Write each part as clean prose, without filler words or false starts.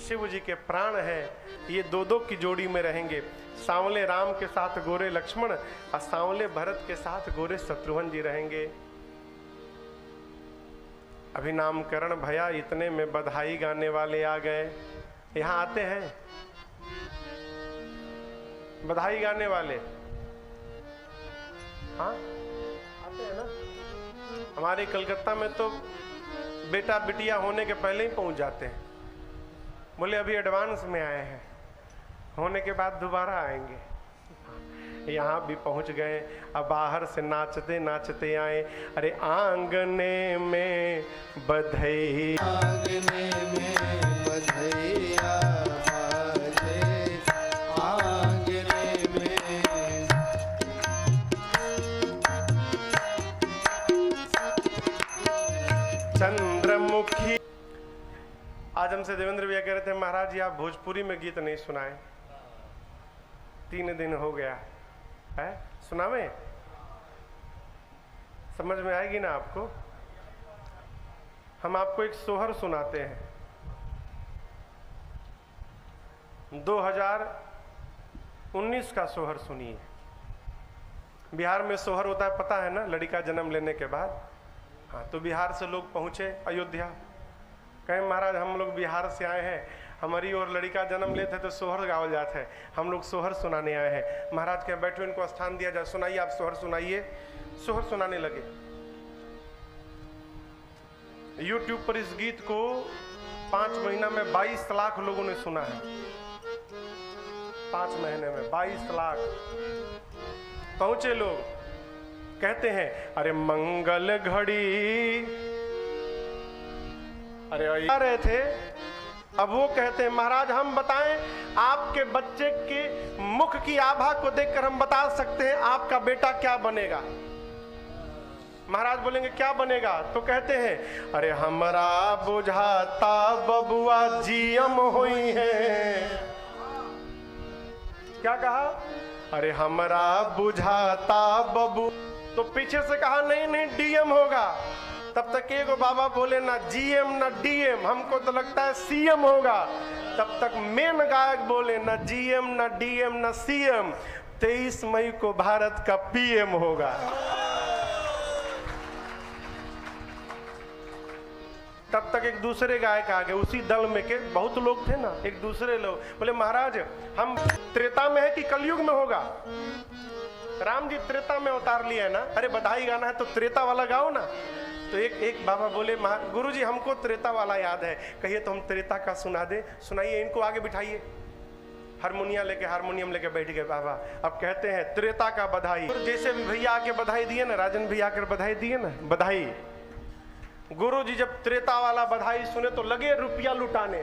शिव जी के प्राण हैं, ये दो दो की जोड़ी में रहेंगे। सांवले राम के साथ गोरे लक्ष्मण और सांवले भरत के साथ गोरे शत्रुघ्न जी रहेंगे। अभी नामकरण भया, इतने में बधाई गाने वाले आ गए। यहाँ आते हैं बधाई गाने वाले, हाँ आते हैं ना। हमारे कलकत्ता में तो बेटा बिटिया होने के पहले ही पहुंच जाते हैं, बोले अभी एडवांस में आए हैं, होने के बाद दोबारा आएंगे। यहाँ भी पहुंच गए। अब बाहर से नाचते नाचते आए। अरे आंगने में बधाई, आंगने में बधाइया बाजे, आंगने में चंद्रमुखी। आज हमसे देवेंद्र भैया कह रहे थे, महाराज जी आप भोजपुरी में गीत नहीं सुनाए, 3 दिन हो गया है, सुनावे? समझ में आएगी ना आपको? हम आपको एक सोहर सुनाते हैं। 2019 का सोहर सुनिए। बिहार में सोहर होता है, पता है ना, लड़का जन्म लेने के बाद। हाँ, तो बिहार से लोग पहुंचे अयोध्या, कहें महाराज हम लोग बिहार से आए हैं, हमारी और लड़का जन्म लेते तो सोहर गावल जाता है, हम लोग सोहर सुनाने आए हैं। महाराज के बैठो, इनको स्थान दिया जाए, सुनाइए आप सोहर सुनाइए। सोहर सुनाने लगे। यूट्यूब पर इस गीत को 5 महीना में 22 लाख लोगों ने सुना है। 5 महीने में 22 लाख पहुंचे लोग। कहते हैं अरे मंगल घड़ी, अरे आ रहे थे। अब वो कहते हैं महाराज हम बताएं, आपके बच्चे के मुख की आभा को देखकर हम बता सकते हैं आपका बेटा क्या बनेगा। महाराज बोलेंगे क्या बनेगा? तो कहते हैं अरे हमरा बुझाता बबुआ जीएम हुई है। क्या कहा? अरे हमरा बुझाता बबू। तो पीछे से कहा नहीं नहीं डीएम होगा। तब तक एक बाबा बोले ना जीएम ना डीएम, हमको तो लगता है सीएम होगा। तब तक मेन गायक बोले ना जीएम ना डीएम ना सीएम, 23 मई को भारत का पीएम होगा। तब तक एक दूसरे गायक आ गए, उसी दल में के बहुत लोग थे ना, एक दूसरे लोग बोले महाराज हम त्रेता में है कि कलयुग में होगा? राम जी त्रेता में अवतार लिया है ना। अरे बधाई गाना है तो त्रेता वाला गाओ ना। तो एक बाबा बोले गुरुजी हमको त्रेता वाला याद है, कहिए तो हम त्रेता का सुना दे। सुनाइए, इनको आगे बिठाइए। हारमोनियम लेके बैठ गए बाबा। अब कहते हैं त्रेता का बधाई। जैसे भैया आके बधाई दिए ना, राजन भैया आकर बधाई दिए ना, बधाई। गुरु जी जब त्रेता वाला बधाई सुने तो लगे रुपया लुटाने।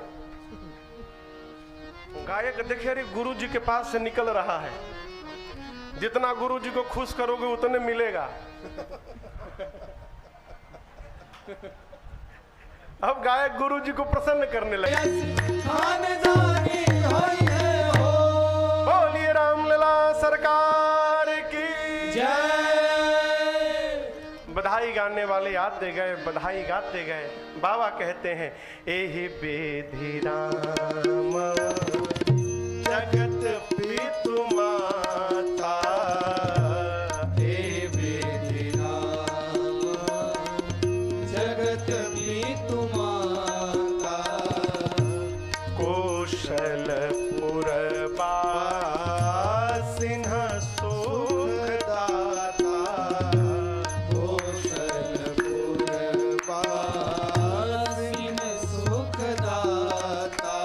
गायक देखे अरे गुरु जी के पास से निकल रहा है, जितना गुरु जी को खुश करोगे उतने मिलेगा। अब गायक गुरु जी को प्रसन्न करने लगे। बोलिए रामलला सरकार की जय। बधाई गाने वाले आते गए, बधाई गाते गए। बाबा कहते हैं एहि बेधि राम जगत पितु माता, हे बेधि राम जगत पितु माता, कौशलपुर बासिन सुखदाता, कौशलपुर बासिन सुखदाता।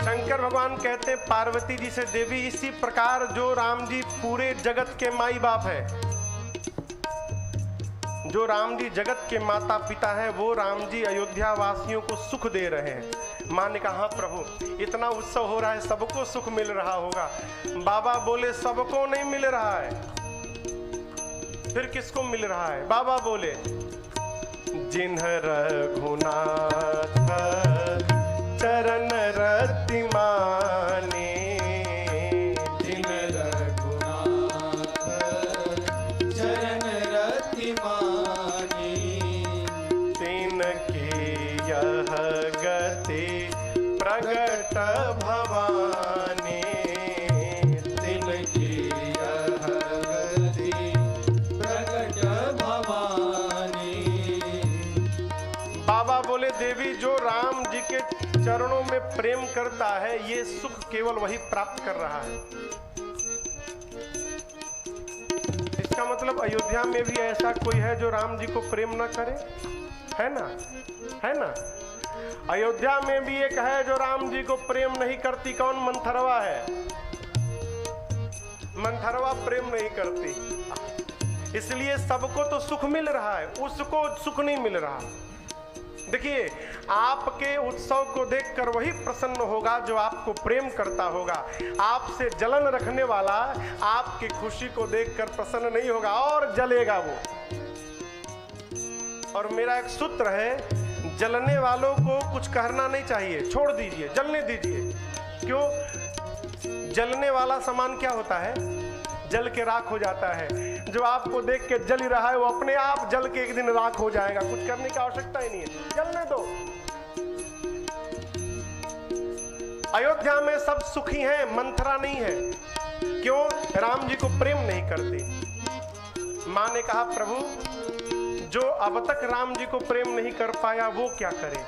शंकर भगवान कहते हैं पार्वती जी से देवी इसी प्रकार जो राम जी पूरे जगत के माई बाप है, जो राम जी जगत के माता पिता हैं, वो राम जी अयोध्या वासियों को सुख दे रहे हैं। माँ ने कहा हाँ प्रभु इतना उत्सव हो रहा है, सबको सुख मिल रहा होगा। बाबा बोले सबको नहीं मिल रहा है, फिर किसको मिल रहा है? बाबा बोले जिन्ह रघुनाथ चरण रति माने, जिन रघुनाथ चरण चरणों में प्रेम करता है, ये सुख केवल वही प्राप्त कर रहा है। इसका मतलब अयोध्या में भी ऐसा कोई है जो राम जी को प्रेम ना करे? है ना? है ना? अयोध्या में भी एक है जो राम जी को प्रेम नहीं करती। कौन? मंथरवा है। मंथरवा प्रेम नहीं करती, इसलिए सबको तो सुख मिल रहा है, उसको सुख नहीं मिल रहा। देखिए, आपके उत्सव को देखकर वही प्रसन्न होगा जो आपको प्रेम करता होगा। आपसे जलन रखने वाला आपकी खुशी को देखकर प्रसन्न नहीं होगा और जलेगा वो। और मेरा एक सूत्र है, जलने वालों को कुछ कहना नहीं चाहिए, छोड़ दीजिए, जलने दीजिए। क्यों? जलने वाला सामान क्या होता है? जल के राख हो जाता है। जो आपको देख के जल रहा है वो अपने आप जल के एक दिन राख हो जाएगा, कुछ करने की आवश्यकता ही नहीं है, जलने दो। अयोध्या में सब सुखी हैं, मंथरा नहीं है। क्यों? राम जी को प्रेम नहीं करते। मां ने कहा, प्रभु जो अब तक राम जी को प्रेम नहीं कर पाया वो क्या करे,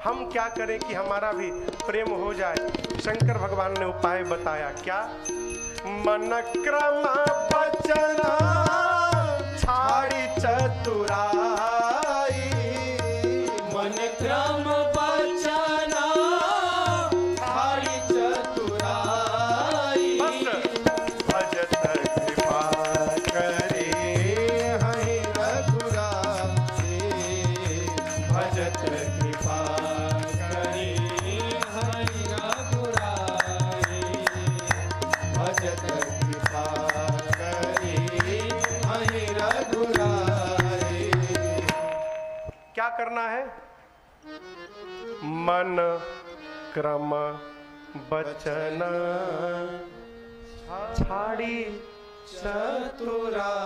हम क्या करें कि हमारा भी प्रेम हो जाए। शंकर भगवान ने उपाय बताया। क्या? मन क्रम बचन छाड़ी चतुराई, मन क्रम बचन छाड़ी चतुराई, भजत कृपा करे हरि रघुराई, भजत कृपा करे हरि रघुराई, भजत कृपा करे हरि रघुराई। क्या करना है? मन क्रम बचन छाड़ी चतुराई।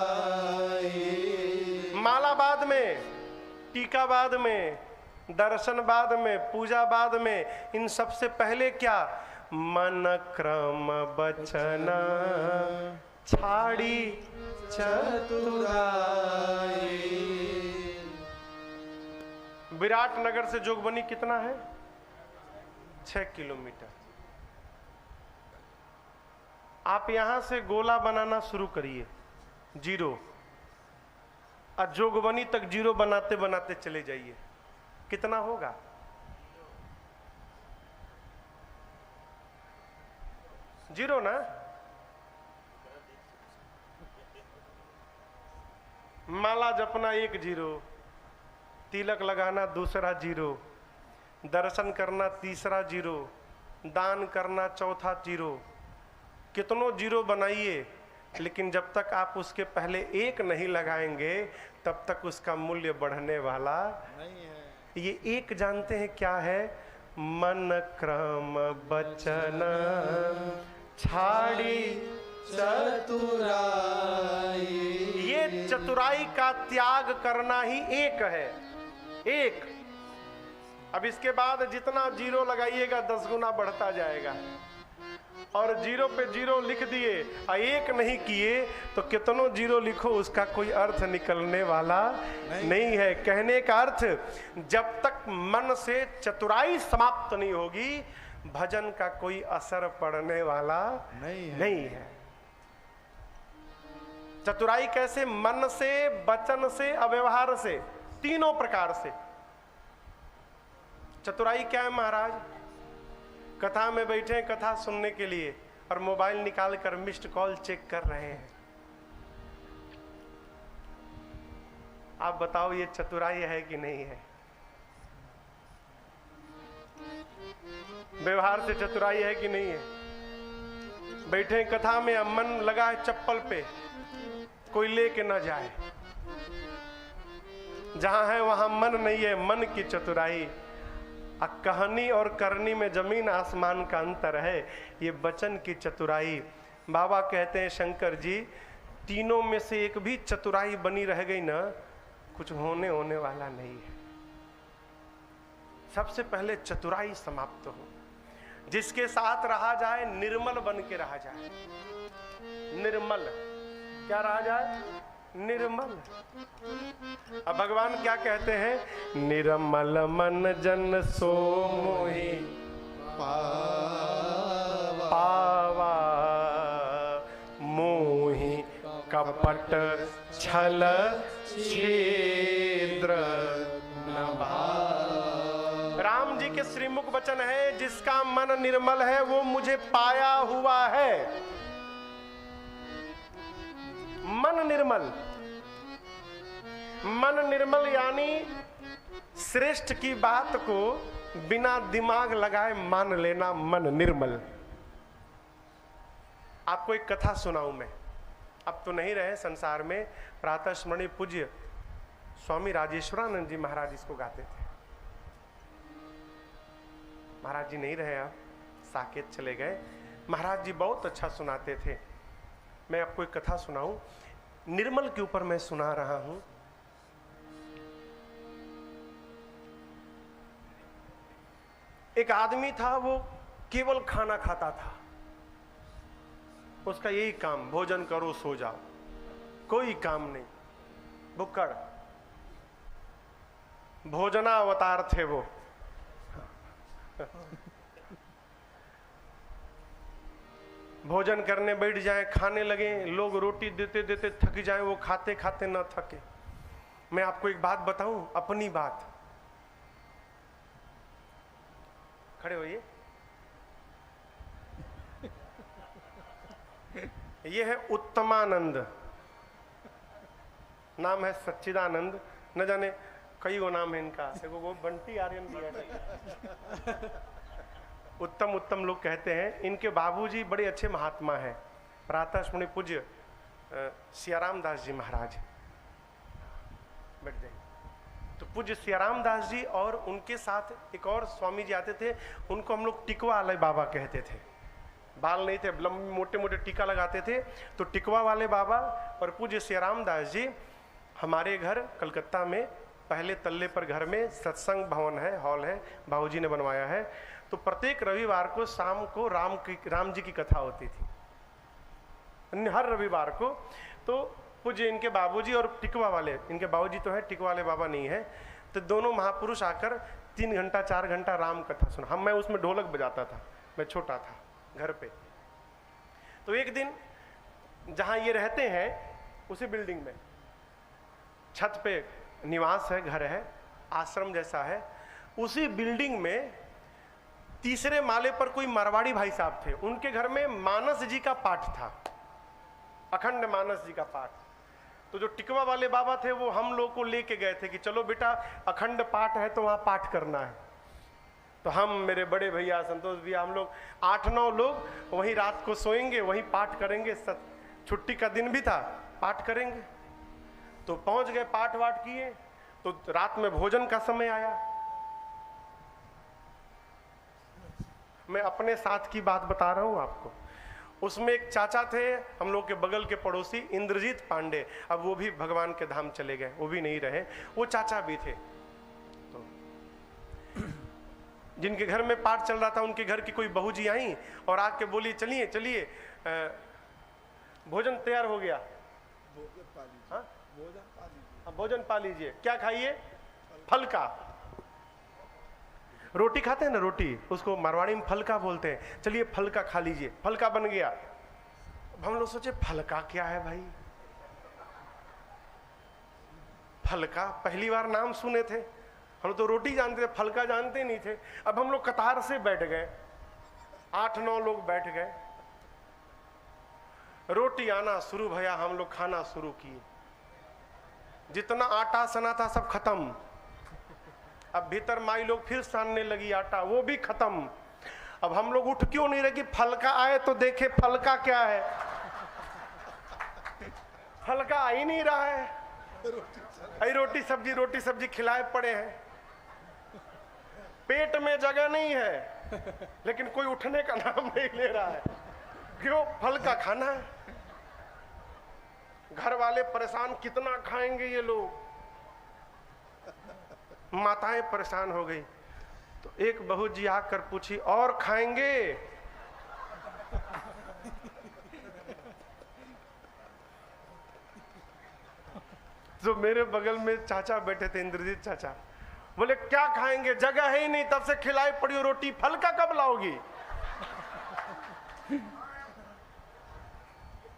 माला बाद में, टीका बाद में, दर्शन बाद में, पूजा बाद में, इन सबसे पहले क्या? मन क्रम बचन छाड़ी चतुराई। विराटनगर से जोगबनी कितना है? 6 किलोमीटर। आप यहां से गोला बनाना शुरू करिए, जीरो, और जोगबनी तक जीरो बनाते बनाते चले जाइए। कितना होगा? जीरो ना? माला जपना 1 जीरो, तिलक लगाना 2 जीरो, दर्शन करना 3 जीरो, दान करना 4 जीरो। कितनों जीरो बनाइए, लेकिन जब तक आप उसके पहले 1 नहीं लगाएंगे तब तक उसका मूल्य बढ़ने वाला नहीं है। ये 1 जानते हैं क्या है? मन क्रम बचन छाड़ी चतुराई। ये चतुराई का त्याग करना ही 1 है। 1। अब इसके बाद जितना जीरो लगाइएगा 10 गुना बढ़ता जाएगा। और जीरो पे जीरो लिख दिए और 1 नहीं किए तो कितनों जीरो लिखो, उसका कोई अर्थ निकलने वाला नहीं है। कहने का अर्थ, जब तक मन से चतुराई समाप्त नहीं होगी भजन का कोई असर पड़ने वाला नहीं है। चतुराई कैसे? मन से, वचन से, अव्यवहार से, तीनों प्रकार से। चतुराई क्या है महाराज? कथा में बैठे हैं कथा सुनने के लिए और मोबाइल निकाल कर मिस्ड कॉल चेक कर रहे हैं। आप बताओ ये चतुराई है कि नहीं है? व्यवहार से चतुराई है कि नहीं है? बैठे हैं कथा में, अब मन लगा है चप्पल पे, कोई लेके ना जाए। जहां है वहां मन नहीं है, मन की चतुराई। कहानी और करनी में जमीन आसमान का अंतर है, ये वचन की चतुराई। बाबा कहते हैं शंकर जी, तीनों में से एक भी चतुराई बनी रह गई ना, कुछ होने वाला नहीं है। सबसे पहले चतुराई समाप्त हो। जिसके साथ रहा जाए निर्मल बन के रहा जाए। निर्मल क्या रहा जाए? निर्मल। अब भगवान क्या कहते हैं? निर्मल मन जन सो मोहि पावा, मोहि कपट छल छिद्र न भावा। राम जी के श्रीमुख वचन है, जिसका मन निर्मल है वो मुझे पाया हुआ है। मन निर्मल, मन निर्मल यानी श्रेष्ठ की बात को बिना दिमाग लगाए मान लेना, मन निर्मल। आपको एक कथा सुनाऊं मैं, अब तो नहीं रहे संसार में, प्रातः स्मरणीय पूज्य स्वामी राजेश्वरानंद जी महाराज इसको गाते थे। महाराज जी नहीं रहे, अब साकेत चले गए। महाराज जी बहुत अच्छा सुनाते थे। मैं आपको एक कथा सुनाऊं, निर्मल के ऊपर मैं सुना रहा हूं। एक आदमी था, वो केवल खाना खाता था, उसका यही काम, भोजन करो सो जाओ, कोई काम नहीं, भुक्कड़, भोजनावतार थे वो। भोजन करने बैठ जाए, खाने लगे, लोग रोटी देते देते थक जाए, वो खाते खाते न थके। मैं आपको एक बात बताऊं, अपनी बात, खड़े होइए। ये है उत्तमानंद, नाम है सच्चिदानंद, न जाने कई वो नाम है इनका, देखो वो बंटी आर्यन भी है। उत्तम उत्तम लोग कहते हैं। इनके बाबूजी बड़े अच्छे महात्मा हैं, प्रातः स्मरणीय पूज्य सियाराम दास जी महाराज। बैठ जाइए। तो पूज्य सियाराम दास जी और उनके साथ एक और स्वामी जी आते थे, उनको हम लोग टिकवा वाले बाबा कहते थे। बाल नहीं थे, लंबे मोटे मोटे टीका लगाते थे, तो टिकवा वाले बाबा और पूज्य सियाराम दास जी हमारे घर कलकत्ता में पहले तल्ले पर घर में सत्संग भवन है, हॉल है, बाबूजी ने बनवाया है। तो प्रत्येक रविवार को शाम को राम जी की कथा होती थी, हर रविवार को। तो पूज्य इनके बाबूजी और टिकवा वाले, इनके बाबूजी तो है, टिकवा वाले बाबा नहीं है, तो दोनों महापुरुष आकर 3 घंटा 4 घंटा राम कथा सुना। मैं उसमें ढोलक बजाता था, मैं छोटा था घर पे। तो एक दिन जहां ये रहते हैं उसी बिल्डिंग में, छत पे निवास है, घर है, आश्रम जैसा है, उसी बिल्डिंग में तीसरे माले पर कोई मारवाड़ी भाई साहब थे। उनके घर में मानस जी का पाठ था, अखंड मानस जी का पाठ। तो जो टिकवा वाले बाबा थे वो हम लोग को लेके गए थे कि चलो बेटा अखंड पाठ है तो वहां पाठ करना है। तो हम, मेरे बड़े भैया संतोष भैया, हम लोग 8-9 लोग वहीं रात को सोएंगे, वहीं पाठ करेंगे। छुट्टी का दिन भी था, पाठ करेंगे। तो पहुंच गए, पाठ वाठ किए, तो रात में भोजन का समय आया। मैं अपने साथ की बात बता रहा हूं आपको। उसमें एक चाचा थे हम लोग के बगल के पड़ोसी, इंद्रजीत पांडे, अब वो भी भगवान के धाम चले गए, वो भी नहीं रहे। वो चाचा भी थे, तो जिनके घर में पाठ चल रहा था, उनके घर की कोई बहू जी आई और आके बोली चलिए चलिए भोजन तैयार हो गया, हाँ भोजन पा लीजिए। क्या खाइए? फलका। रोटी खाते हैं ना, रोटी, उसको मारवाड़ी में फलका बोलते हैं। चलिए फलका खा लीजिए। फलका बन गया। अब हम लोग सोचे फलका क्या है भाई, फलका पहली बार नाम सुने थे हम तो, रोटी जानते थे, फलका जानते नहीं थे। अब हम लोग कतार से बैठ गए, 8-9 लोग बैठ गए, रोटी आना शुरू भया, हम लोग खाना शुरू किए। जितना आटा सना था सब खत्म। अब भीतर माई लोग फिर सानने लगी आटा, वो भी खत्म। अब हम लोग उठ क्यों नहीं रहे कि फलका आए तो देखे फलका क्या है। फलका आ ही नहीं रहा है, रोटी सब्जी खिलाए पड़े हैं, पेट में जगह नहीं है, लेकिन कोई उठने का नाम नहीं ले रहा है। क्यों? फलका खाना है। घर वाले परेशान, कितना खाएंगे ये लोग, माताएं परेशान हो गई। तो एक बहू जी आकर पूछी, और खाएंगे? तो मेरे बगल में चाचा बैठे थे, इंद्रजीत चाचा, बोले क्या खाएंगे, जगह है ही नहीं, तब से खिलाई पड़ी हो रोटी, फल का कब लाओगी?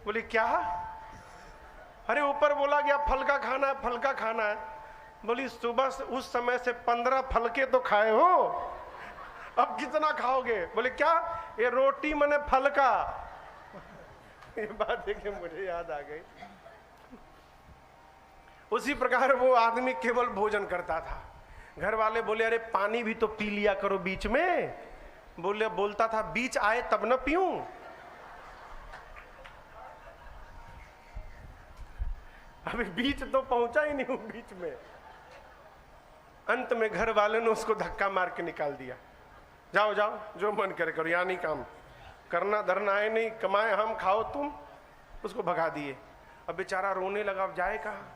बोले क्या? अरे ऊपर बोला गया फल का खाना है, फल का खाना है। बोली सुबह से उस समय से 15 फल के तो खाए हो, अब कितना खाओगे? बोले क्या? ये रोटी मने फल का। ये बात देख के मुझे याद आ गई। उसी प्रकार वो आदमी केवल भोजन करता था। घर वाले बोले अरे पानी भी तो पी लिया करो बीच में। बोलता था बीच आए तब न पीऊं। अभी बीच तो पहुंचा ही नहीं हूं बीच में। अंत में घर वाले ने उसको धक्का मार के निकाल दिया, जाओ जाओ जो मन करे करो, यहाँ नहीं काम करना, धरना है नहीं, कमाए हम खाओ तुम। उसको भगा दिए। अब बेचारा रोने लगा, अब जाए कहाँ?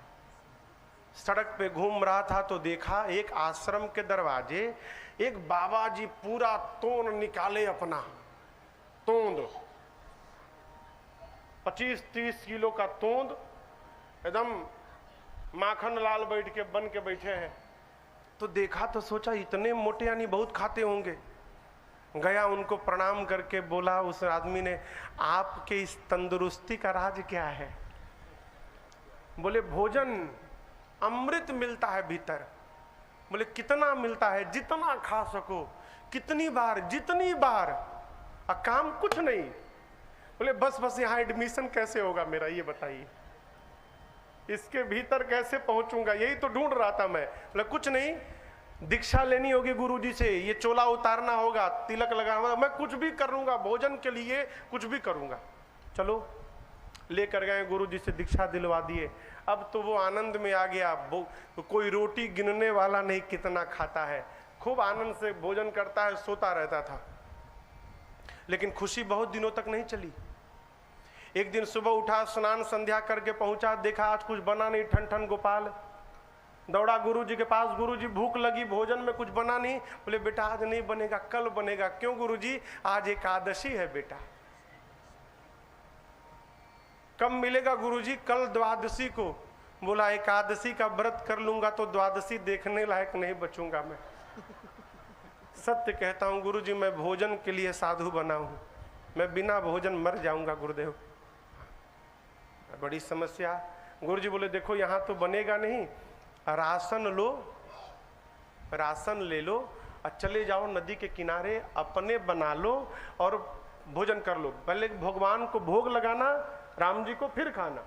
सड़क पे घूम रहा था तो देखा एक आश्रम के दरवाजे एक बाबा जी पूरा तोंद निकाले, अपना तोंद 25-30 किलो का तोंद, एकदम माखन लाल बैठ के बन के बैठे हैं। तो देखा तो सोचा इतने मोटे यानी बहुत खाते होंगे। गया उनको प्रणाम करके बोला उस आदमी ने, आपके इस तंदुरुस्ती का राज क्या है? बोले भोजन अमृत मिलता है भीतर। बोले कितना मिलता है? जितना खा सको, कितनी बार, जितनी बार, काम कुछ नहीं। बोले बस यहाँ एडमिशन कैसे होगा मेरा, ये बताइए, इसके भीतर कैसे पहुंचूंगा, यही तो ढूंढ रहा था मैं। बोले कुछ नहीं, दीक्षा लेनी होगी गुरुजी से, ये चोला उतारना होगा, तिलक लगाना होगा, मैं कुछ भी करूंगा, भोजन के लिए कुछ भी करूंगा। चलो लेकर गए, गुरुजी से दीक्षा दिलवा दिए। अब तो वो आनंद में आ गया, कोई रोटी गिनने वाला नहीं कितना खाता है, खूब आनंद से भोजन करता है, सोता रहता था। लेकिन खुशी बहुत दिनों तक नहीं चली। एक दिन सुबह उठा, स्नान संध्या करके पहुंचा, देखा आज कुछ बना नहीं, ठन ठन गोपाल। दौड़ा गुरुजी के पास, गुरुजी भूख लगी, भोजन में कुछ बना नहीं। बोले बेटा आज नहीं बनेगा, कल बनेगा। क्यों गुरुजी? आज एकादशी है बेटा। कब मिलेगा गुरुजी? कल द्वादशी को। बोला एकादशी का व्रत कर लूंगा तो द्वादशी देखने लायक नहीं बचूंगा मैं। सत्य कहता हूं गुरुजी, मैं भोजन के लिए साधु बना हूं, मैं बिना भोजन मर जाऊंगा गुरुदेव। बड़ी समस्या। गुरुजी बोले देखो यहाँ तो बनेगा नहीं, राशन लो, राशन ले लो और चले जाओ नदी के किनारे, अपने बना लो और भोजन कर लो। पहले भगवान को भोग लगाना, राम जी को फिर खाना।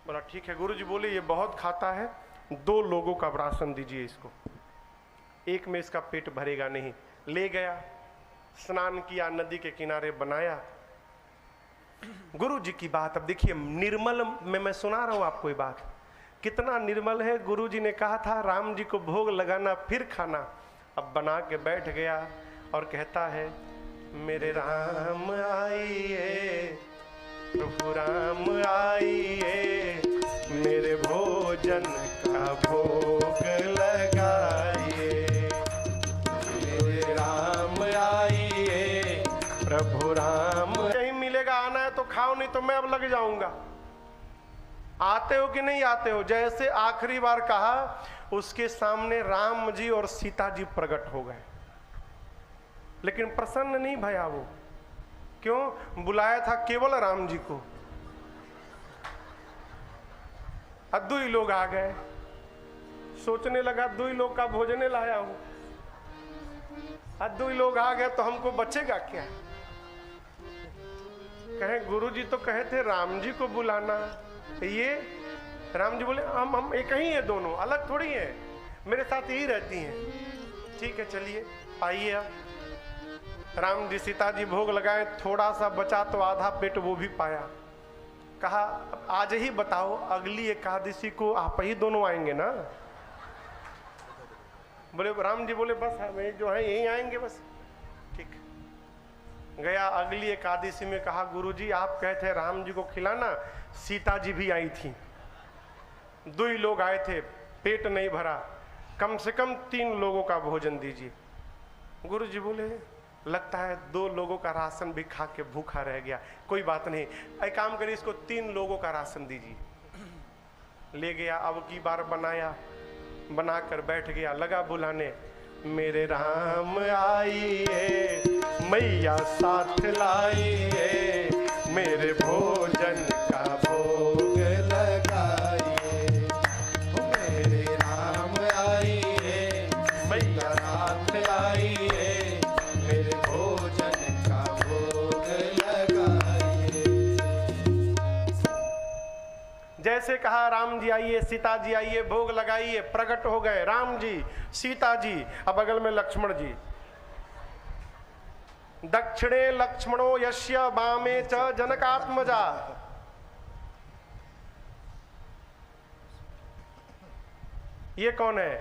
बोला ठीक है। गुरुजी बोले ये बहुत खाता है, 2 लोगों का राशन दीजिए इसको, एक में इसका पेट भरेगा नहीं। ले गया, स्नान किया, नदी के किनारे बनाया। गुरु जी की बात अब देखिए, निर्मल में मैं सुना रहा हूं आपको ये बात, कितना निर्मल है। गुरु जी ने कहा था राम जी को भोग लगाना फिर खाना। अब बना के बैठ गया और कहता है मेरे राम आइए, प्रभु राम आइए, मेरे भोजन का भोग लगाइए। मेरे राम आइए, प्रभु राम। कहीं मिलेगा, आना है तो खाओ, नहीं तो मैं अब लग जाऊंगा। आते हो कि नहीं आते हो? जैसे आखिरी बार कहा, उसके सामने राम जी और सीता जी प्रकट हो गए। लेकिन प्रसन्न नहीं भया वो। क्यों? बुलाया था केवल राम जी को, अब 2 ही लोग आ गए। सोचने लगा 2 ही लोग का भोजन लाया हूं, अब 2 ही लोग आ गए तो हमको बचेगा क्या? कहे गुरु जी तो कहे थे राम जी को बुलाना, ये राम जी बोले हम एक ही है, दोनों अलग थोड़ी है, मेरे साथ यही रहती हैं। ठीक है चलिए आइए। अब राम जी सीता जी भोग लगाए, थोड़ा सा बचा तो आधा पेट वो भी पाया। कहा आज ही बताओ अगली एकादशी को आप ही दोनों आएंगे ना? बोले राम जी बोले बस हमें जो है यही आएंगे बस। ठीक। गया अगली एकादशी में, कहा गुरुजी आप कहे थे राम जी को खिलाना, सीता जी भी आई थी, 2 ही लोग आए थे, पेट नहीं भरा, कम से कम 3 लोगों का भोजन दीजिए। गुरुजी बोले लगता है 2 लोगों का राशन भी खा के भूखा रह गया, कोई बात नहीं, एक काम करिए इसको 3 लोगों का राशन दीजिए। ले गया, अब की बार बनाया, बनाकर बैठ गया, लगा बुलाने, मेरे राम आइए मैया साथ लाइए, मेरे भोजन का भोग लगाइए, मेरे राम आइए मैया साथ लाइए, मेरे भोजन का भोग लगाइए। जैसे कहा राम जी आइए, सीता जी आइए, भोग लगाइए, प्रकट हो गए राम जी, सीता जी, अब बगल में लक्ष्मण जी। दक्षिणे लक्ष्मणो यस्य वामे च जनकात्मजा। ये कौन है?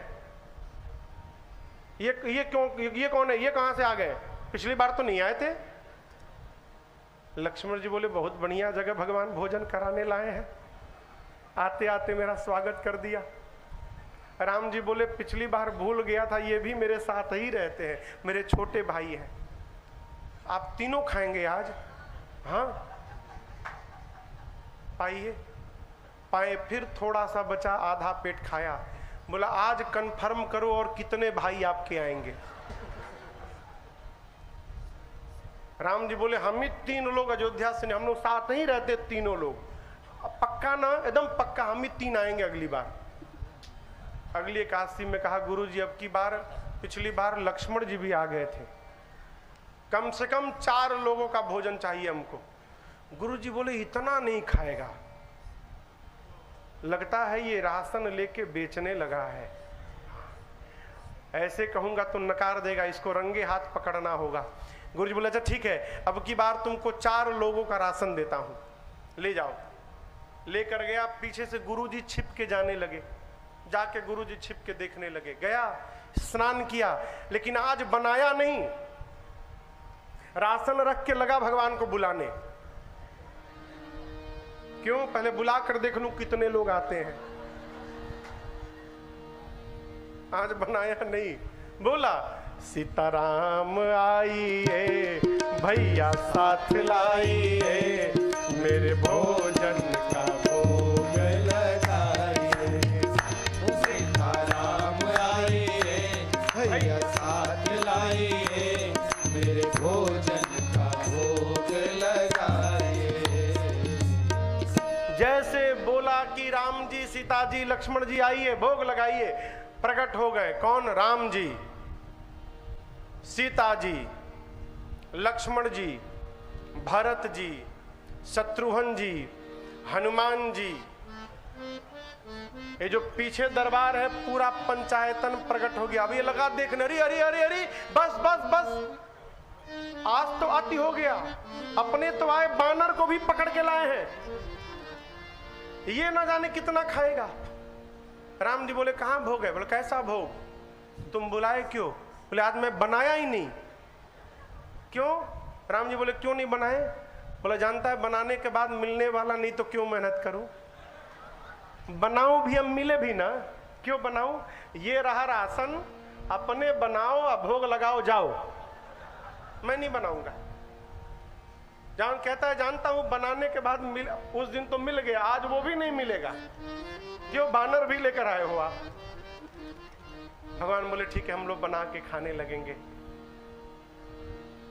ये क्यों, ये कौन है? ये कहां से आ गए? पिछली बार तो नहीं आए थे। लक्ष्मण जी बोले बहुत बढ़िया जगह भगवान भोजन कराने लाए हैं, आते आते मेरा स्वागत कर दिया। राम जी बोले पिछली बार भूल गया था, ये भी मेरे साथ ही रहते हैं, मेरे छोटे भाई हैं, आप तीनों खाएंगे आज? हाँ पाइए, पाए, फिर थोड़ा सा बचा, आधा पेट खाया, बोला आज कंफर्म करो और कितने भाई आपके आएंगे? राम जी बोले हम ही 3 लोग अयोध्या से, हम लोग साथ ही रहते तीनों लोग, पक्का ना? एकदम पक्का, हम ही 3 आएंगे अगली बार। अगली एकादशी में कहा गुरु जी अब की बार, पिछली बार लक्ष्मण जी भी आ गए थे, कम से कम 4 लोगों का भोजन चाहिए हमको। गुरु जी बोले इतना नहीं खाएगा, लगता है ये राशन लेके बेचने लगा है, ऐसे कहूंगा तो नकार देगा, इसको रंगे हाथ पकड़ना होगा। गुरु जी बोले अच्छा ठीक है, अब की बार तुमको 4 लोगों का राशन देता हूं, ले जाओ। लेकर गया, पीछे से गुरु जी छिप के जाने लगे, जाके गुरु जी छिप के देखने लगे, गया स्नान किया, लेकिन आज बनाया नहीं, राशन रख के लगा भगवान को बुलाने। क्यों? पहले बुला कर देख लूं कितने लोग आते हैं। आज बनाया नहीं, बोला सीताराम आइए भैया साथ लाइए, मेरे भोजन का भोग लगाइए, सीताराम आइए भैया साथ लाइए, मेरे भोजन का भोग लगाइए। जैसे बोला कि राम जी, सीता जी, लक्ष्मण जी आइए भोग लगाइए, प्रकट हो गए। कौन? राम जी, सीता जी, लक्ष्मण जी, भरत जी, शत्रुघ्न जी, हनुमान जी। ये जो पीछे दरबार है पूरा पंचायतन प्रकट हो गया। अब ये लगा देखने, अरे अरे अरे अरे, बस बस बस, आज तो अति हो गया, अपने तो आए बानर को भी पकड़ के लाए हैं, ये ना जाने कितना खाएगा। राम जी बोले कहां भोग है? बोले कैसा भोग? तुम बुलाए क्यों? बोले आज मैं बनाया ही नहीं। क्यों? राम जी बोले क्यों नहीं बनाए? बोले जानता है बनाने के बाद मिलने वाला नहीं तो क्यों मेहनत करूं? बनाऊं भी, अब मिले भी ना, क्यों बनाऊं? ये रहा राशन, अपने बनाओ और भोग लगाओ, जाओ, मैं नहीं बनाऊंगा। जान कहता है जानता हूं बनाने के बाद मिल, उस दिन तो मिल गया, आज वो भी नहीं मिलेगा, क्यों? बानर भी लेकर आए हो आप। भगवान बोले ठीक है हम लोग बना के खाने लगेंगे।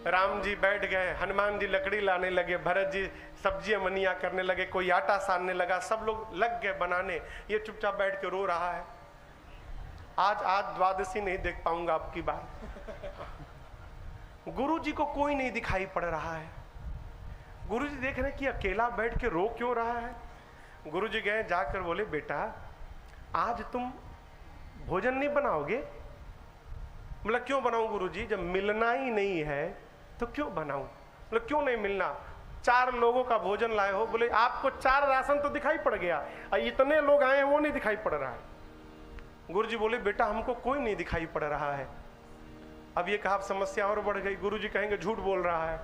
राम जी बैठ गए, हनुमान जी लकड़ी लाने लगे, भरत जी सब्जियां मनिया करने लगे, कोई आटा सानने लगा, सब लोग लग गए बनाने। ये चुपचाप बैठ के रो रहा है, आज द्वादशी नहीं देख पाऊंगा आपकी बार। गुरु जी को कोई नहीं दिखाई पड़ रहा है। गुरु जी देख रहे कि अकेला बैठ के रो क्यों रहा है। गुरु जी गए, जाकर बोले बेटा आज तुम भोजन नहीं बनाओगे? बोला क्यों बनाऊं गुरु जी, जब मिलना ही नहीं है तो क्यों बनाऊं? बोले क्यों नहीं मिलना? 4 लोगों का भोजन लाए हो। बोले आपको 4 राशन तो दिखाई पड़ गया, और इतने लोग आए हैं वो नहीं दिखाई पड़ रहा है। गुरु जी बोले बेटा हमको कोई नहीं दिखाई पड़ रहा है। अब ये कहा समस्या और बढ़ गई। गुरु जी कहेंगे झूठ बोल रहा है।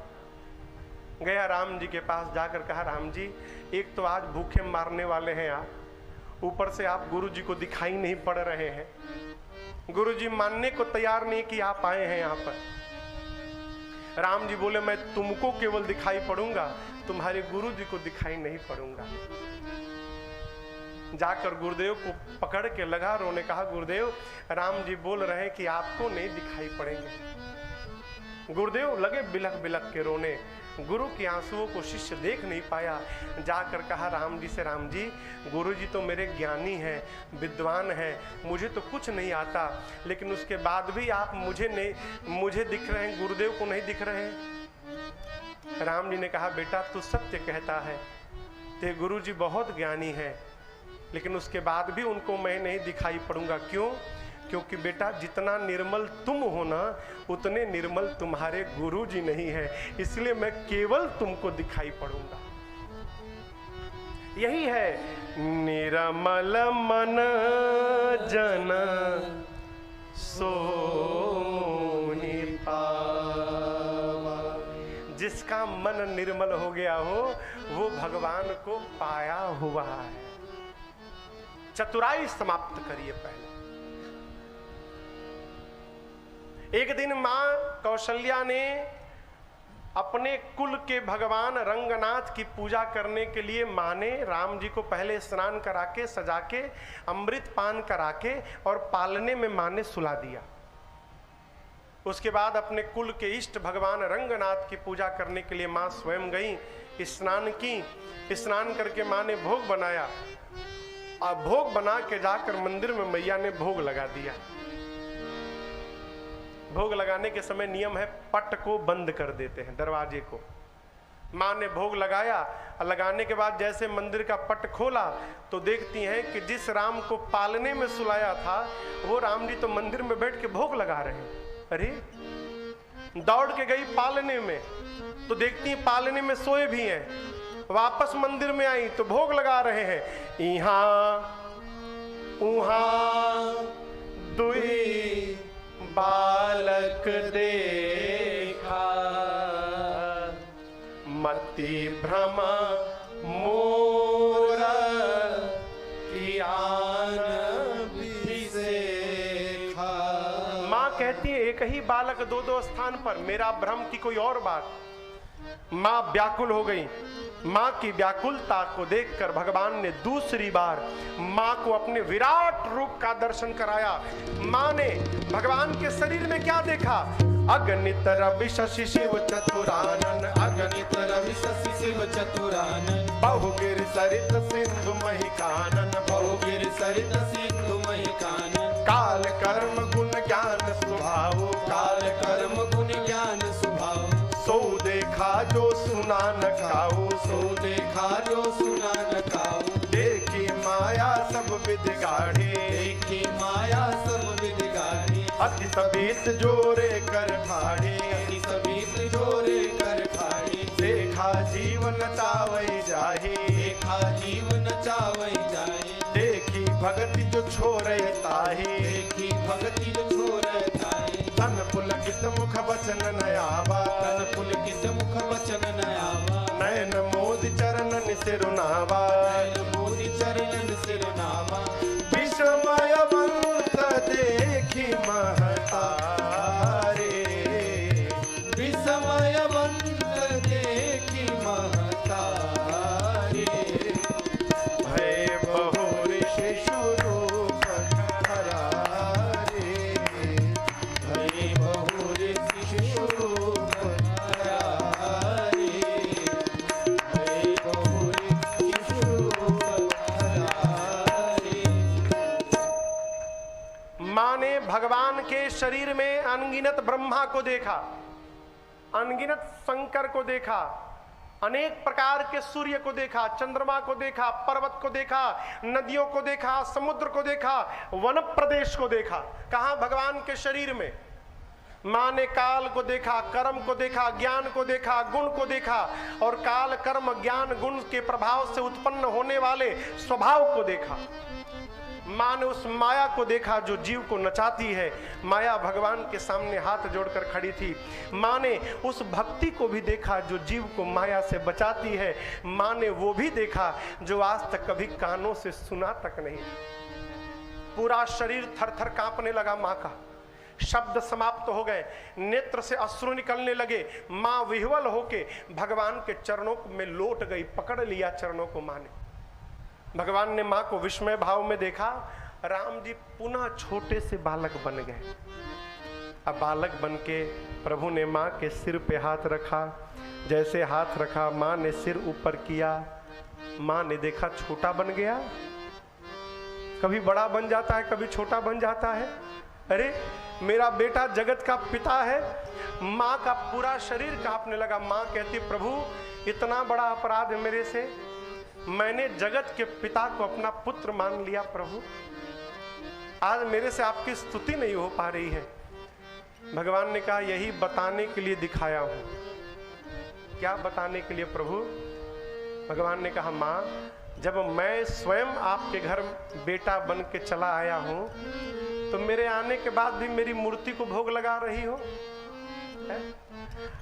गया राम जी के पास, जाकर कहा राम जी एक तो आज भूखे मारने वाले हैं आप, ऊपर से आप गुरु जी को दिखाई नहीं पड़ रहे हैं। गुरु जी मानने को तैयार नहीं कि आप आए हैं यहाँ पर। राम जी बोले मैं तुमको केवल दिखाई पड़ूंगा, तुम्हारे गुरु जी को दिखाई नहीं पड़ूंगा। जाकर गुरुदेव को पकड़ के लगा रोने। कहा गुरुदेव राम जी बोल रहे हैं कि आपको नहीं दिखाई पड़ेंगे। गुरुदेव लगे बिलख बिलख के रोने। गुरु की आंसुओं को शिष्य देख नहीं पाया। जाकर कहा राम जी से, राम जी गुरु जी तो मेरे ज्ञानी हैं, विद्वान हैं, मुझे तो कुछ नहीं आता, लेकिन उसके बाद भी आप मुझे दिख रहे हैं, गुरुदेव को नहीं दिख रहे हैं। राम जी ने कहा बेटा तू सत्य कहता है, ते गुरु जी बहुत ज्ञानी है, लेकिन उसके बाद भी उनको मैं नहीं दिखाई पड़ूंगा। क्यों? क्योंकि बेटा जितना निर्मल तुम हो ना, उतने निर्मल तुम्हारे गुरु जी नहीं है, इसलिए मैं केवल तुमको दिखाई पड़ूंगा। यही है निर्मल मन जन सो मोहि पावा। जिसका मन निर्मल हो गया हो वो भगवान को पाया हुआ है। चतुराई समाप्त करिए पहले। एक दिन मां कौशल्या ने अपने कुल के भगवान रंगनाथ की पूजा करने के लिए मां ने राम जी को पहले स्नान करा के, सजा के, अमृत पान करा के और पालने में मां ने सुला दिया। उसके बाद अपने कुल के इष्ट भगवान रंगनाथ की पूजा करने के लिए मां स्वयं गई, स्नान की। स्नान करके मां ने भोग बनाया और भोग बना के जाकर मंदिर में मैया ने भोग लगा दिया। भोग लगाने के समय नियम है पट को बंद कर देते हैं, दरवाजे को। मां ने भोग लगाया और लगाने के बाद जैसे मंदिर का पट खोला तो देखती हैं कि जिस राम को पालने में सुलाया था वो राम जी तो मंदिर में बैठ के भोग लगा रहे हैं। अरे दौड़ के गई पालने में तो देखती हैं पालने में सोए भी हैं। वापस मंदिर में आई तो भोग लगा रहे हैं। यहाँ उहाँ दुई बालक देखा, मति भ्रम मोर कियान बिसेखा। माँ कहती है एक ही बालक दो दो स्थान पर, मेरा भ्रम की कोई और बात। माँ व्याकुल हो गई। माँ की व्याकुलता को देखकर भगवान ने दूसरी बार माँ को अपने विराट रूप का दर्शन कराया। माँ ने भगवान के शरीर में क्या देखा? अगणित रवि शशि शिव चतुरानन, अगणित रवि शशि शिव चतुरानन, बहुगिर सरित सिंधु महिकानन, बहुगिर सरित सिंधु महिकानन, काल कर्म गुण ज्ञान स्वभाव, काल कर्म गुण ज्ञान स्वभाव, सो देखा जो सुना न खाओ, सो देखा जो सुना न खाओ, देखी माया सब विध गाढ़े, देखी माया सब विध गाढ़े, अति सबीत जोरे कर ठाड़े, अति सबीत जोरे कर ठाड़े, देखा जीवन चावई जाहे, देखा जीवन चावई जाए, देखी भगति जो छोड़े ताहे, देखी भगति जो छोड़े ताहे, तन पुलकित मुख बचन नयावा, तन पुलकित मुख बचन नयावा, नयन मोद चरणन सिरुनावा, नयन मोदि चरणन सिरनावा, विस्मयवंत देखी महतारे, विस्मयवंत देखी महतारे, भय बहु शिशु रूप धरारे, भय बहु शिशु रूप धरारे, भय बहु शिशु रूप धरारे। मां ने भगवान के शरीर में अनगिनत ब्रह्मा को देखा, अनगिनत शंकर को देखा, अनेक प्रकार के सूर्य को देखा, चंद्रमा को देखा, पर्वत को देखा, नदियों को देखा, समुद्र को देखा, वन प्रदेश को देखा। कहां? भगवान के शरीर में। मां ने काल को देखा, कर्म को देखा, ज्ञान को देखा, गुण को देखा और काल कर्म ज्ञान गुण के प्रभाव से उत्पन्न होने वाले स्वभाव को देखा। मां ने उस माया को देखा जो जीव को नचाती है। माया भगवान के सामने हाथ जोड़कर खड़ी थी। मां ने उस भक्ति को भी देखा जो जीव को माया से बचाती है। मां ने वो भी देखा जो आज तक कभी कानों से सुना तक नहीं। पूरा शरीर थर थर कांपने लगा। मां का शब्द समाप्त हो गए, नेत्र से अश्रु निकलने लगे। मां विह्वल होके भगवान के चरणों में लौट गई, पकड़ लिया चरणों को मां ने। भगवान ने माँ को विस्मय भाव में देखा। राम जी पुनः छोटे से बालक बन गए। अब बालक बन के प्रभु ने माँ के सिर पे हाथ रखा। जैसे हाथ रखा, माँ ने सिर ऊपर किया। माँ ने देखा छोटा बन गया। कभी बड़ा बन जाता है, कभी छोटा बन जाता है। अरे मेरा बेटा जगत का पिता है। माँ का पूरा शरीर कांपने लगा। माँ कहती, प्रभु इतना बड़ा अपराध है मेरे से, मैंने जगत के पिता को अपना पुत्र मान लिया। प्रभु आज मेरे से आपकी स्तुति नहीं हो पा रही है। भगवान ने कहा, यही बताने के लिए दिखाया हूं। क्या बताने के लिए प्रभु? भगवान ने कहा, माँ जब मैं स्वयं आपके घर बेटा बन के चला आया हूं, तो मेरे आने के बाद भी मेरी मूर्ति को भोग लगा रही हो?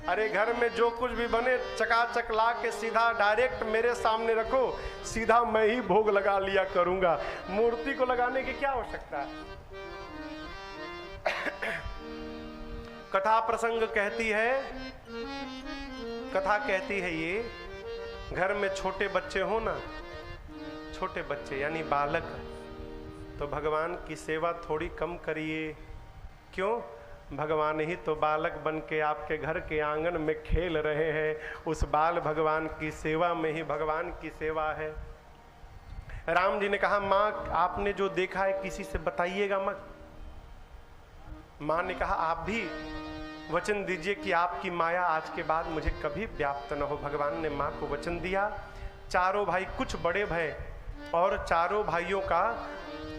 अरे घर में जो कुछ भी बने चकाचक ला के सीधा डायरेक्ट मेरे सामने रखो, सीधा मैं ही भोग लगा लिया करूंगा। मूर्ति को लगाने की क्या आवश्यकता है? कथा प्रसंग कहती है, कथा कहती है ये, घर में छोटे बच्चे हो ना, छोटे बच्चे यानी बालक, तो भगवान की सेवा थोड़ी कम करिए। क्यों? भगवान ही तो बालक बन के आपके घर के आंगन में खेल रहे हैं। उस बाल भगवान की सेवा में ही भगवान की सेवा है। राम जी ने कहा, माँ आपने जो देखा है किसी से बताइएगा मत। माँ ने कहा, आप भी वचन दीजिए कि आपकी माया आज के बाद मुझे कभी व्याप्त न हो। भगवान ने माँ को वचन दिया। चारों भाई कुछ बड़े भय और चारों भाइयों का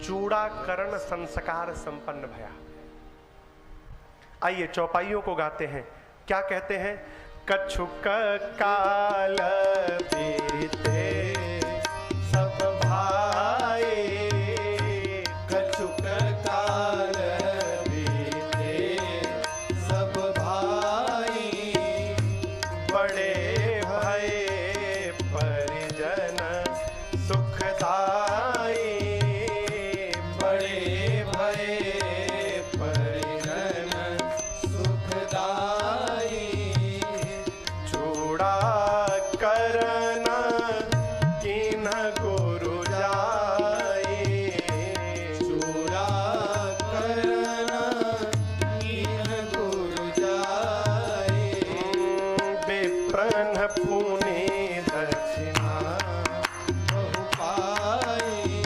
चूड़ाकरण संस्कार संपन्न भया। आइए चौपाइयों को गाते हैं। क्या कहते हैं? कछुक काल बीते सब भाई, कछुक काल बीते सब भाई, बड़े भय परिजन सुखदाई, बड़े भय परिजन सुखदाई, चूड़ा करना किन्ह गुरु जाई, चूड़ा करना कीन गुरु जाई, विप्रन पुनि दक्षिणा बहु पाई,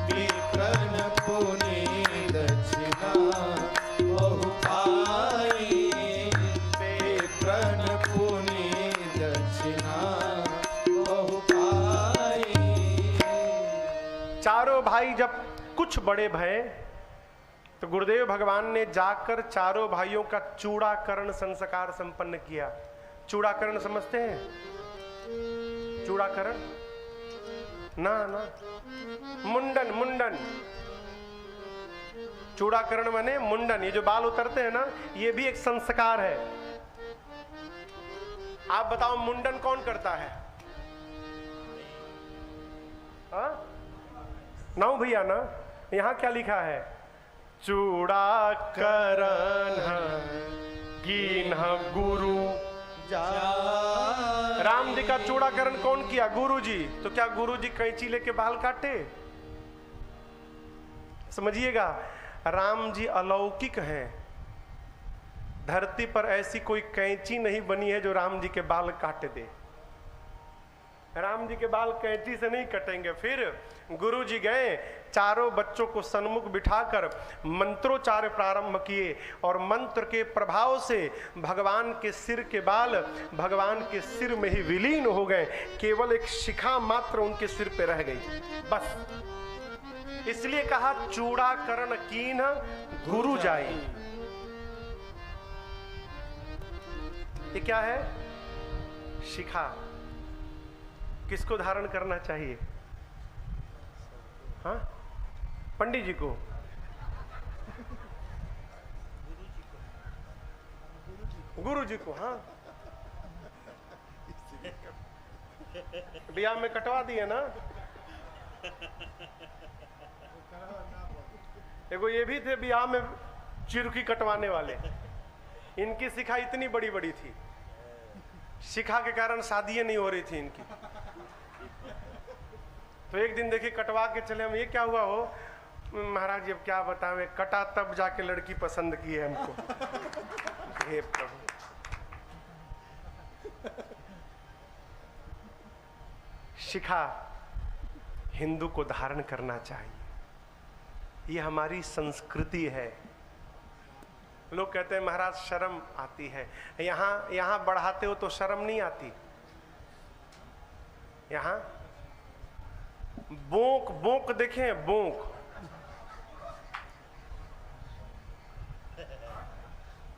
विप्रन पुनि दक्षिणा बहु पाई, विप्रन पुनि दक्षिणा बहु पाई। चारों भाई जब कुछ बड़े भय तो गुरुदेव भगवान ने जाकर चारों भाइयों का चूड़ाकरण संस्कार संपन्न किया। चूड़ाकरण समझते हैं? चूड़ाकरण ना ना, मुंडन, मुंडन। चूड़ाकरण माने मुंडन। ये जो बाल उतरते हैं ना, ये भी एक संस्कार है। आप बताओ मुंडन कौन करता है? हाँ? नौ भैया ना। यहां क्या लिखा है? चूड़ाकरण कीन्ह गुरु जा राम जी का चूड़ाकरण कौन किया? गुरु जी। तो क्या गुरु जी कैंची लेके बाल काटे? समझिएगा, राम जी अलौकिक हैं। धरती पर ऐसी कोई कैंची नहीं बनी है जो राम जी के बाल काट दे। राम जी के बाल कैंची से नहीं कटेंगे। फिर गुरु जी गए, चारों बच्चों को सन्मुख बिठाकर मंत्रोच्चार प्रारंभ किए और मंत्र के प्रभाव से भगवान के सिर के बाल भगवान के सिर में ही विलीन हो गए। केवल एक शिखा मात्र उनके सिर पे रह गई, बस। इसलिए कहा चूड़ाकरण कीन्ह गुरु जाई। ये क्या है? शिखा। किसको धारण करना चाहिए? हाँ, पंडित जी को। गुरु जी को। हाँ, ब्याह में कटवा दिए ना। देखो ये भी थे ब्याह में चिरकी कटवाने वाले। इनकी शिखा इतनी बड़ी बड़ी थी, शिखा के कारण शादियां नहीं हो रही थी इनकी। तो एक दिन देखिए कटवा के चले हम, ये क्या हुआ हो? महाराज जी अब क्या बताएं, कटा तब जाके लड़की पसंद की है हमको। हे प्रभु, शिखा हिंदू को धारण करना चाहिए, ये हमारी संस्कृति है। लोग कहते हैं महाराज शर्म आती है, यहाँ बढ़ाते हो तो शर्म नहीं आती। यहाँ बोंक बोंक देखें, बोंक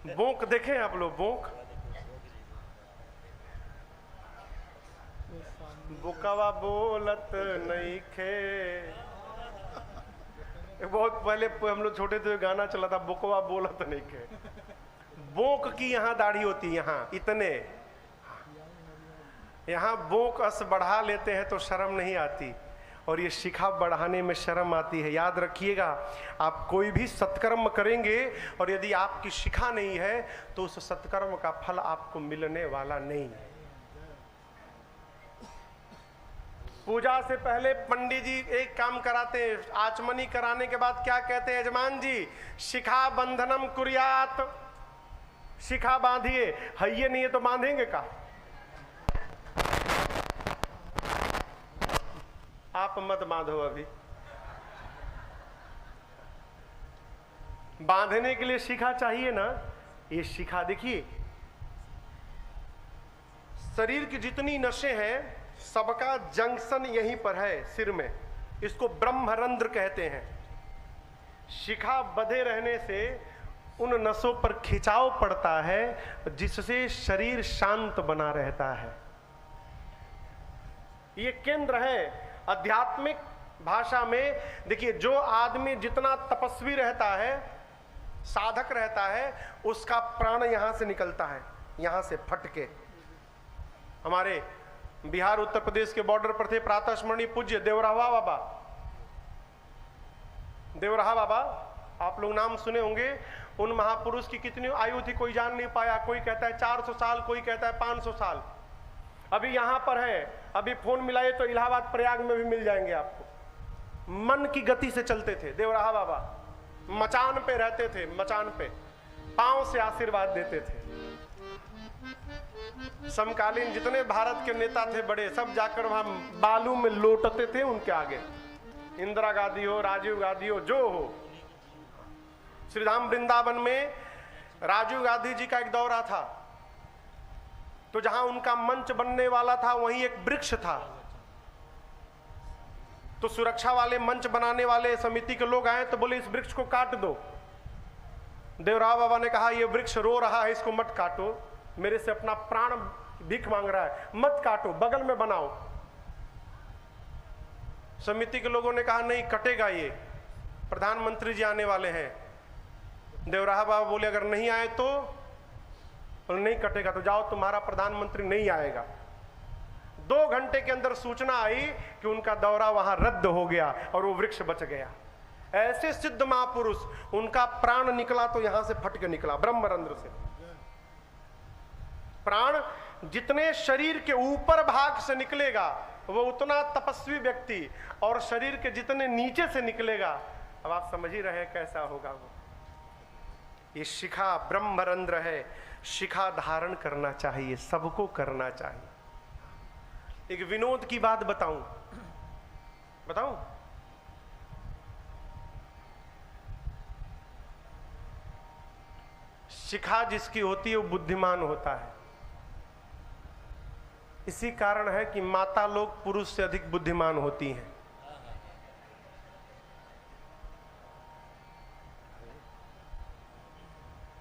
बोंक देखें आप लोग, बोंक बुकवा बोलत नहीं खे। बहुत पहले हम लोग छोटे थे गाना चला था, बुकवा बोलत नहीं खे। बोंक की यहाँ दाढ़ी होती है, यहाँ इतने, यहाँ बोंक अस बढ़ा लेते हैं तो शर्म नहीं आती, और ये शिखा बढ़ाने में शर्म आती है। याद रखिएगा, आप कोई भी सत्कर्म करेंगे और यदि आपकी शिखा नहीं है तो उस सत्कर्म का फल आपको मिलने वाला नहीं है। पूजा से पहले पंडित जी एक काम कराते हैं, आचमनी कराने के बाद क्या कहते हैं? यजमान जी शिखा बंधनम कुर्यात, शिखा बांधिए। है ये नहीं है तो बांधेंगे का? आप मत बांधो, अभी बांधने के लिए शिखा चाहिए ना। ये शिखा देखिए, शरीर की जितनी नसें हैं सबका जंक्शन यहीं पर है, सिर में। इसको ब्रह्मरंध्र कहते हैं। शिखा बंधे रहने से उन नसों पर खिंचाव पड़ता है जिससे शरीर शांत बना रहता है। ये केंद्र है आध्यात्मिक भाषा में। देखिए, जो आदमी जितना तपस्वी रहता है, साधक रहता है, उसका प्राण यहां से निकलता है, यहां से फट के। हमारे बिहार उत्तर प्रदेश के बॉर्डर पर थे प्रातः स्मरणीय पूज्य देवराहा बाबा। देवराहा बाबा, आप लोग नाम सुने होंगे। उन महापुरुष की कितनी आयु थी कोई जान नहीं पाया। कोई कहता है 400 साल, कोई कहता है 500 साल। अभी यहां पर है, अभी फोन मिलाइए तो इलाहाबाद प्रयाग में भी मिल जाएंगे आपको। मन की गति से चलते थे देवराहा बाबा, मचान पे रहते थे, मचान पे पांव से आशीर्वाद देते थे। समकालीन जितने भारत के नेता थे बड़े, सब जाकर वहां बालू में लोटते थे उनके आगे। इंदिरा गांधी हो, राजीव गांधी हो, जो हो। श्रीधाम वृंदावन में राजीव गांधी जी का एक दौरा था, तो जहां उनका मंच बनने वाला था वहीं एक वृक्ष था। तो सुरक्षा वाले, मंच बनाने वाले समिति के लोग आए तो बोले इस वृक्ष को काट दो। देवराहा बाबा ने कहा ये वृक्ष रो रहा है, इसको मत काटो, मेरे से अपना प्राण भीख मांग रहा है, मत काटो, बगल में बनाओ। समिति के लोगों ने कहा नहीं कटेगा, ये प्रधानमंत्री जी आने वाले हैं। देवराहा बाबा बोले अगर नहीं आए तो नहीं कटेगा, तो जाओ, तुम्हारा प्रधानमंत्री नहीं आएगा। 2 घंटे के अंदर सूचना आई कि उनका दौरा वहां रद्द हो गया और वो वृक्ष बच गया। ऐसे सिद्ध महापुरुष, उनका प्राण निकला तो यहां से फट के निकला, ब्रह्मरंध्र से। प्राण जितने शरीर के ऊपर भाग से निकलेगा वो उतना तपस्वी व्यक्ति, और शरीर के जितने नीचे से निकलेगा, अब आप समझ ही रहे हैं कैसा होगा वो। ये शिखा ब्रह्मरंध्र है, शिखा धारण करना चाहिए, सबको करना चाहिए। एक विनोद की बात बताऊं, शिखा जिसकी होती है वो बुद्धिमान होता है। इसी कारण है कि माता लोग पुरुष से अधिक बुद्धिमान होती हैं।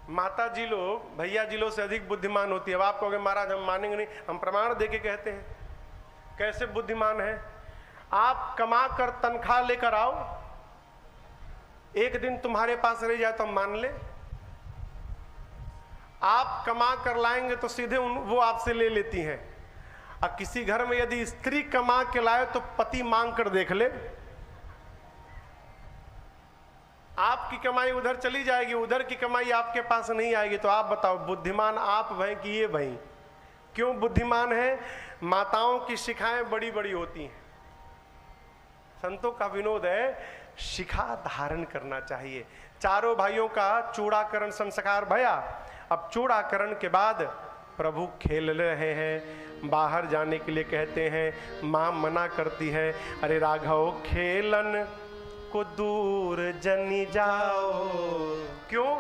माता जी लोग, भैया जी लोग से अधिक बुद्धिमान होती है। अब आप कहोगे महाराज हम मानेंगे नहीं, हम प्रमाण देके कहते हैं। कैसे बुद्धिमान है? आप कमा कर तनख्वाह लेकर आओ, एक दिन तुम्हारे पास रह जाए तो हम मान ले। आप कमा कर लाएंगे तो सीधे वो आपसे ले लेती हैं। अब किसी घर में यदि स्त्री कमा के लाए तो पति मांग कर देख ले, आपकी कमाई उधर चली जाएगी, उधर की कमाई आपके पास नहीं आएगी। तो आप बताओ बुद्धिमान आप भई कि ये भई? क्यों बुद्धिमान है? माताओं की शिखाएं बड़ी बड़ी होती हैं। संतों का विनोद है, शिखा धारण करना चाहिए। चारों भाइयों का चूड़ाकरण संस्कार भया। अब चूड़ाकरण के बाद प्रभु खेल रहे हैं, बाहर जाने के लिए कहते हैं, माँ मना करती है, अरे राघव खेलन को दूर जनी जाओ। क्यों?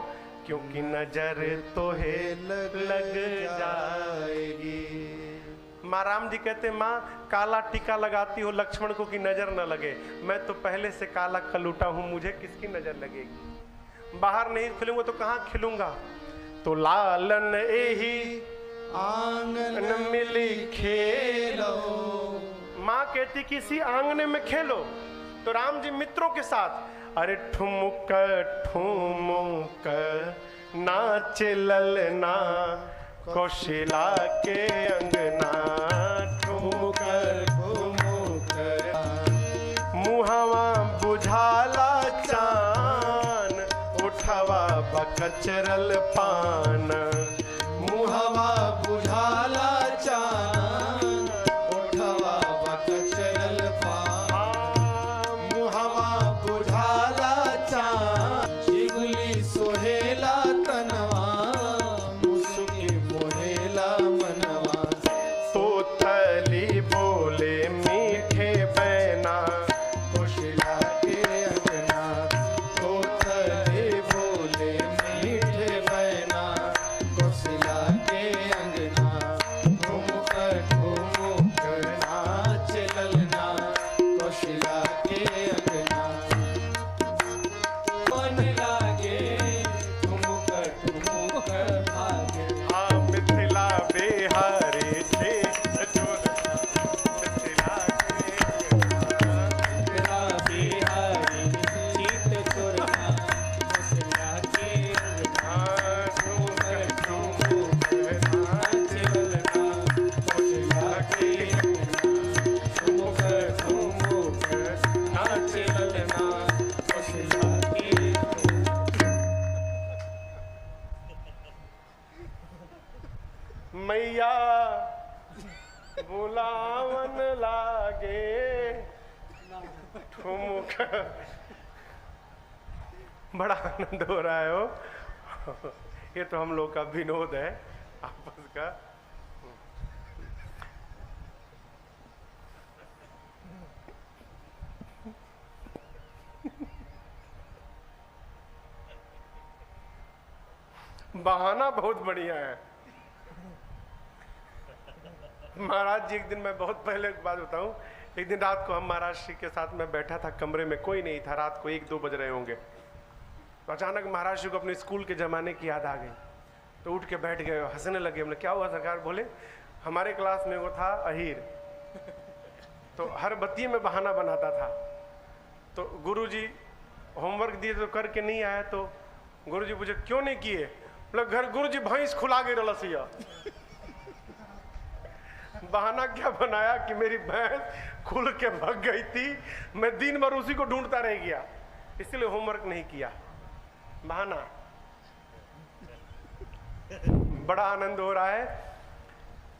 क्योंकि नजर तो है लग जाएगी। माँ राम जी कहते, माँ काला टीका लगाती हो लक्ष्मण को कि नजर न लगे। मैं तो पहले से काला कलूटा हूं, मुझे किसकी नजर लगेगी। बाहर नहीं खिलूंगा तो कहाँ खिलूंगा। तो लालन एही आंगन मिली खेलो। माँ कहती किसी आंगने में खेलो। तो राम जी मित्रों के साथ, अरे ठुमुक ठुमुक नाच ललना कौशिला के अंगना। ठुमुक ठुमुक मुहावा बुझाला चान, उठावा बकचरल पान। मुहवा बुझाला चान, उठवा बकचरल पान। मुहवा बुझाला चान, चिगुली सोहेला तनवा, मुसुकी मोहेला मनवा। तो तली बोले मीठे बैना, कौशिला के अंगना। तो तले बोले मीठे बैना, कौशिला के अंगना। ठुमुक ठुमुक नाच ललना, कौशिला के अंगना। मन लागे ठुमुक ठुमुक भागे। आ मिथिला बिहारी थे मिथिला तेरा बिहारी चीत चोरना, कौशिला के अंगना। ठुमुक ठुमुक नाच ललना, कौशिला के अंगना। ठुमुक ठुमुक नाच ललना, कौशिला के अंगना। मैया बुलावन लागे ठुमुक। बड़ा आनंद हो रहा है हो। ये तो हम लोग का विनोद है आपस का। बहाना बहुत बढ़िया है। महाराज जी एक दिन, मैं बहुत पहले एक बात बताऊं, एक दिन रात को हम महाराज जी के साथ में बैठा था, कमरे में कोई नहीं था, रात को 1-2 बज रहे होंगे। तो अचानक महाराज जी को अपने स्कूल के ज़माने की याद आ गई। तो उठ के बैठ गए, हंसने लगे। हमने क्या हुआ सरकार? बोले हमारे क्लास में वो था अहीर, तो हर बत्ती में बहाना बनाता था। तो गुरुजी होमवर्क दिए तो करके नहीं आया। तो गुरुजी पूछे क्यों नहीं किए? बोले घर गुरुजी भैंस खुला गई रलसिया। बहाना क्या बनाया कि मेरी भैंस खुल के भाग गई थी, मैं दिन भर उसी को ढूंढता रह गया, इसलिए होमवर्क नहीं किया। बहाना। बड़ा आनंद हो रहा है।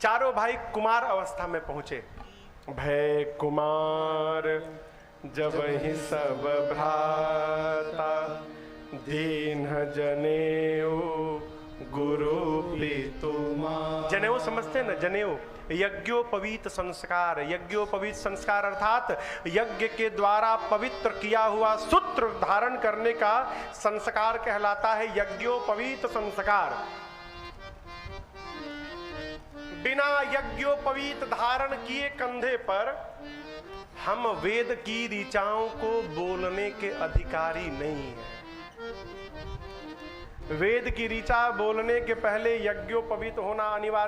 चारों भाई कुमार अवस्था में पहुंचे। भय कुमार जब ही सब भ्राता, दीन जनेऊ गुरु प्रीतु। जनेऊ समझते हैं ना? जनेऊ यज्ञोपवीत संस्कार। यज्ञोपवीत संस्कार अर्थात यज्ञ के द्वारा पवित्र किया हुआ सूत्र धारण करने का संस्कार कहलाता है यज्ञोपवीत संस्कार। बिना यज्ञोपवीत धारण किए कंधे पर हम वेद की ऋचाओं को बोलने के अधिकारी नहीं हैं। वेद की ऋचा बोलने के पहले यज्ञोपवीत होना अनिवार्य